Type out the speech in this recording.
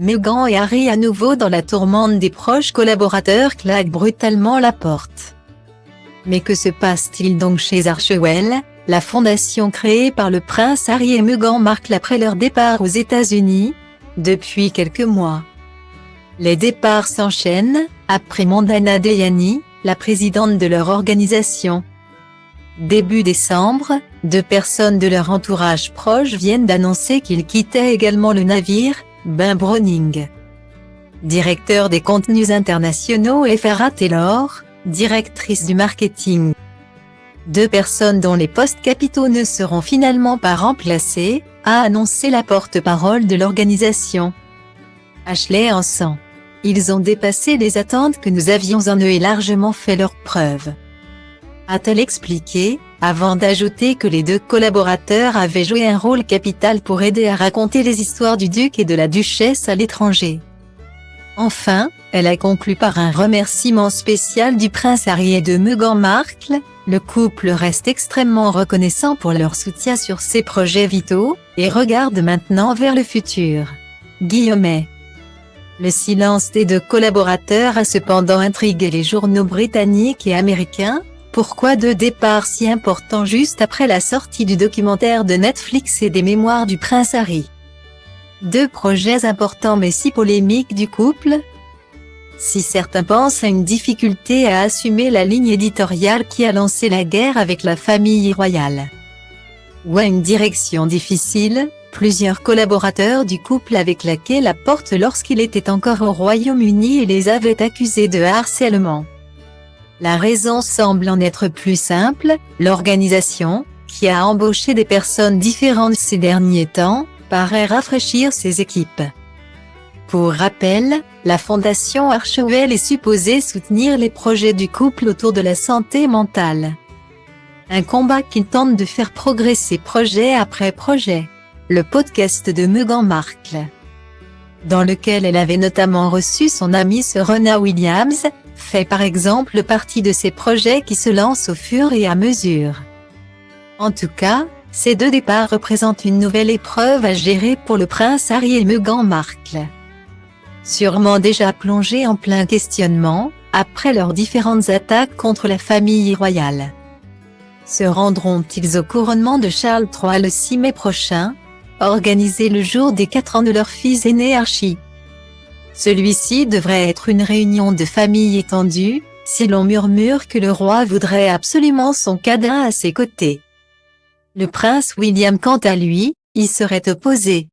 Meghan et Harry à nouveau dans la tourmente des proches collaborateurs claquent brutalement la porte. Mais que se passe-t-il donc chez Archewell, la fondation créée par le prince Harry et Meghan Markle après leur départ aux États-Unis? Depuis quelques mois, les départs s'enchaînent, après Mandana Dayani, la présidente de leur organisation. Début décembre, 2 personnes de leur entourage proche viennent d'annoncer qu'ils quittaient également le navire, Ben Browning, directeur des contenus internationaux, et Farrah Taylor, directrice du marketing. 2 personnes dont les postes capitaux ne seront finalement pas remplacés, a annoncé la porte-parole de l'organisation, Ashley Hanson. Ils ont dépassé les attentes que nous avions en eux et largement fait leurs preuves, a-t-elle expliqué, avant d'ajouter que les 2 collaborateurs avaient joué un rôle capital pour aider à raconter les histoires du duc et de la duchesse à l'étranger. Enfin, elle a conclu par un remerciement spécial du prince Harry et de Meghan Markle. Le couple reste extrêmement reconnaissant pour leur soutien sur ces projets vitaux, et regarde maintenant vers le futur. Guillemets. Le silence des 2 collaborateurs a cependant intrigué les journaux britanniques et américains. Pourquoi 2 départs si importants juste après la sortie du documentaire de Netflix et des mémoires du prince Harry? 2 projets importants mais si polémiques du couple? Si certains pensent à une difficulté à assumer la ligne éditoriale qui a lancé la guerre avec la famille royale, ou à une direction difficile, plusieurs collaborateurs du couple avaient claqué la porte lorsqu'il était encore au Royaume-Uni et les avaient accusés de harcèlement. La raison semble en être plus simple, l'organisation, qui a embauché des personnes différentes ces derniers temps, paraît rafraîchir ses équipes. Pour rappel, la fondation Archewell est supposée soutenir les projets du couple autour de la santé mentale. Un combat qui tente de faire progresser projet après projet. Le podcast de Meghan Markle, dans lequel elle avait notamment reçu son amie Serena Williams, fait par exemple partie de ces projets qui se lancent au fur et à mesure. En tout cas, ces 2 départs représentent une nouvelle épreuve à gérer pour le prince Harry et Meghan Markle, sûrement déjà plongés en plein questionnement, après leurs différentes attaques contre la famille royale. Se rendront-ils au couronnement de Charles III le 6 mai prochain, organisé le jour des 4 ans de leur fils aîné Archie? Celui-ci devrait être une réunion de famille étendue, si l'on murmure que le roi voudrait absolument son cadin à ses côtés. Le prince William quant à lui, y serait opposé.